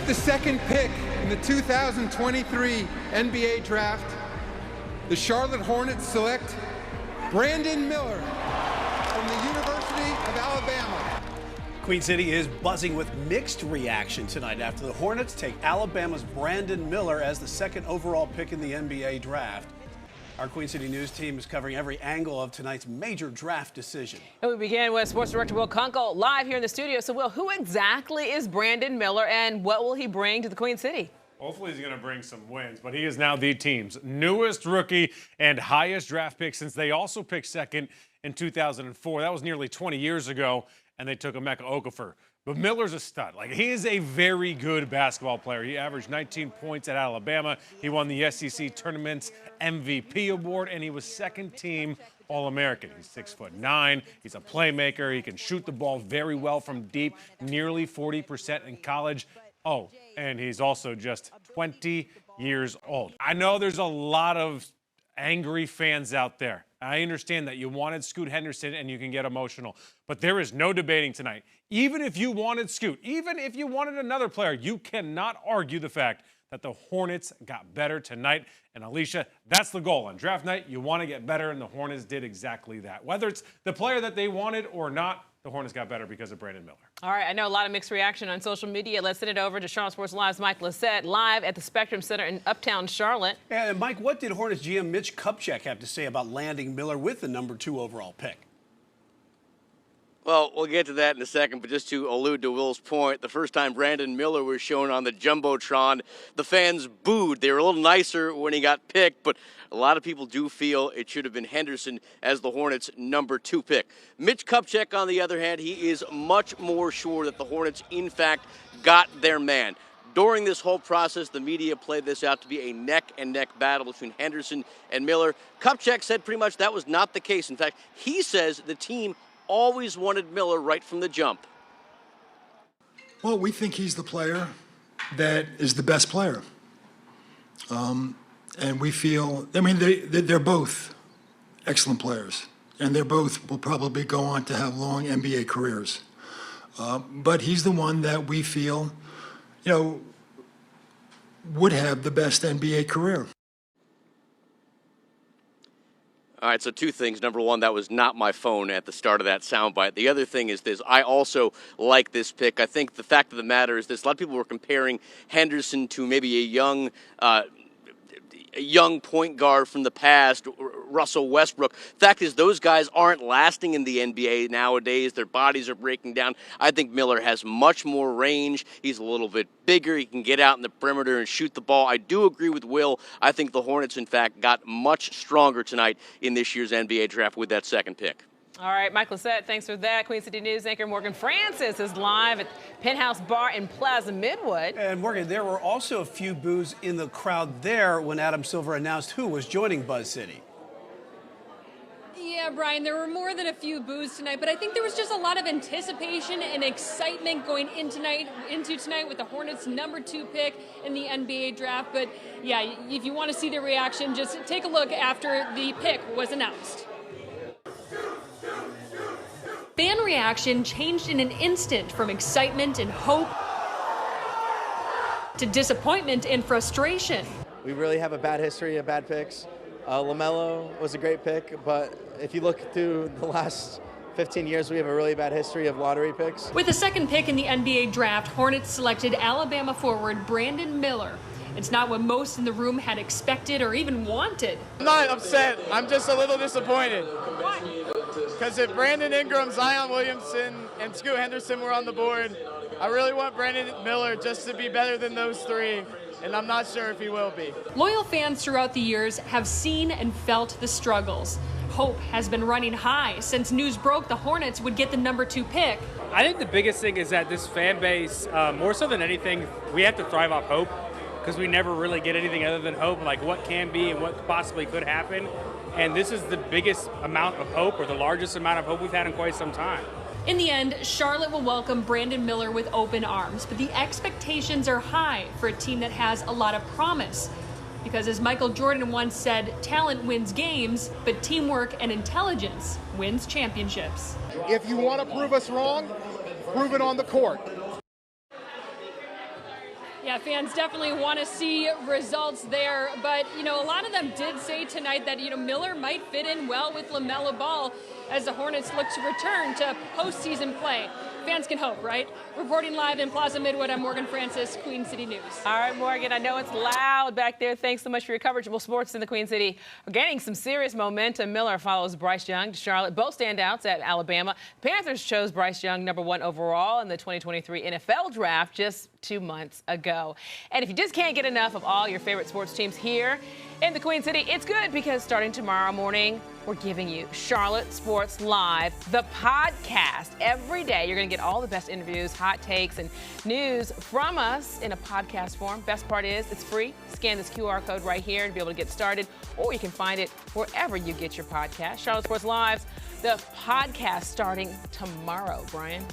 With the second pick in the 2023 NBA Draft, the Charlotte Hornets select Brandon Miller from the University of Alabama. Queen City is buzzing with mixed reaction tonight after the Hornets take Alabama's Brandon Miller as the second overall pick in the NBA Draft. Our Queen City News team is covering every angle of tonight's major draft decision. And we begin with Sports Director Will Kunkel live here in the studio. So, Will, who exactly is Brandon Miller and what will he bring to the Queen City? Hopefully he's going to bring some wins, but he is now the team's newest rookie and highest draft pick since they also picked second in 2004. That was nearly 20 years ago, and they took Emeka Okafor. But Miller's a stud. Like, he is a very good basketball player. He averaged 19 points at Alabama. He won the SEC Tournament's MVP award, and he was second team All-American. He's 6'9". He's a playmaker. He can shoot the ball very well from deep, nearly 40% in college. Oh, and he's also just 20 years old. I know there's a lot of angry fans out there. I understand that you wanted Scoot Henderson and you can get emotional, but there is no debating tonight. Even if you wanted Scoot, even if you wanted another player, you cannot argue the fact that the Hornets got better tonight. And Alicia, that's the goal. On draft night, you want to get better, and the Hornets did exactly that. Whether it's the player that they wanted or not, the Hornets got better because of Brandon Miller. All right, I know a lot of mixed reaction on social media. Let's send it over to Charlotte Sports Live's Mike Lassette, live at the Spectrum Center in Uptown Charlotte. And Mike, what did Hornets GM Mitch Kupchak have to say about landing Miller with the number 2 overall pick? Well, we'll get to that in a second, but just to allude to Will's point, the first time Brandon Miller was shown on the Jumbotron, the fans booed. They were a little nicer when he got picked, but a lot of people do feel it should have been Henderson as the Hornets' number 2 pick. Mitch Kupchak, on the other hand, he is much more sure that the Hornets, in fact, got their man. During this whole process, the media played this out to be a neck-and-neck battle between Henderson and Miller. Kupchak said pretty much that was not the case. In fact, he says the team always wanted Miller right from the jump. Well, we think he's the player that is the best player. And we feel, I mean, they're both excellent players, and they're both will probably go on to have long NBA careers. But he's the one that we feel, you know, would have the best NBA career. All right, so two things. Number one, that was not my phone at the start of that soundbite. The other thing is this. I also like this pick. I think the fact of the matter is this. A lot of people were comparing Henderson to maybe a young point guard from the past, Russell Westbrook. Fact is, those guys aren't lasting in the NBA nowadays. Their bodies are breaking down. I think Miller has much more range. He's a little bit bigger. He can get out in the perimeter and shoot the ball. I do agree with Will. I think the Hornets, in fact, got much stronger tonight in this year's NBA draft with that second pick. All right, Mike Lassette, thanks for that. Queen City News anchor Morgan Francis is live at Penthouse Bar in Plaza Midwood. And Morgan, there were also a few boos in the crowd there when Adam Silver announced who was joining Buzz City. Yeah, Brian, there were more than a few boos tonight, but I think there was just a lot of anticipation and excitement going into tonight with the Hornets' number 2 pick in the NBA draft. But yeah, if you want to see the reaction, just take a look after the pick was announced. Fan reaction changed in an instant from excitement and hope to disappointment and frustration. We really have a bad history of bad picks. LaMelo was a great pick, but if you look through the last 15 years, we have a really bad history of lottery picks. With the second pick in the NBA draft, Hornets selected Alabama forward Brandon Miller. It's not what most in the room had expected or even wanted. I'm not upset. I'm just a little disappointed. Why? Because if Brandon Ingram, Zion Williamson, and Scoot Henderson were on the board, I really want Brandon Miller just to be better than those three, and I'm not sure if he will be. Loyal fans throughout the years have seen and felt the struggles. Hope has been running high since news broke the Hornets would get the number 2 pick. I think the biggest thing is that this fan base, more so than anything, we have to thrive off hope, because we never really get anything other than hope, like what can be and what possibly could happen. And this is the biggest amount of hope, or the largest amount of hope we've had in quite some time. In the end, Charlotte will welcome Brandon Miller with open arms, but the expectations are high for a team that has a lot of promise. Because as Michael Jordan once said, talent wins games, but teamwork and intelligence wins championships. If you want to prove us wrong, prove it on the court. Yeah, fans definitely want to see results there. But, a lot of them did say tonight that, Miller might fit in well with LaMelo Ball as the Hornets look to return to postseason play. Fans can hope, right? Reporting live in Plaza Midwood, I'm Morgan Francis, Queen City News. All right, Morgan, I know it's loud back there. Thanks so much for your coverage. Well, sports in the Queen City are gaining some serious momentum. Miller follows Bryce Young to Charlotte, both standouts at Alabama. The Panthers chose Bryce Young #1 overall in the 2023 NFL Draft just 2 months ago. And if you just can't get enough of all your favorite sports teams here in the Queen City, it's good because starting tomorrow morning, we're giving you Charlotte Sports Live, the podcast. Every day, you're going to get all the best interviews, hot takes, and news from us in a podcast form. Best part is it's free. Scan this QR code right here to be able to get started, or you can find it wherever you get your podcast. Charlotte Sports Live, the podcast starting tomorrow, Brian.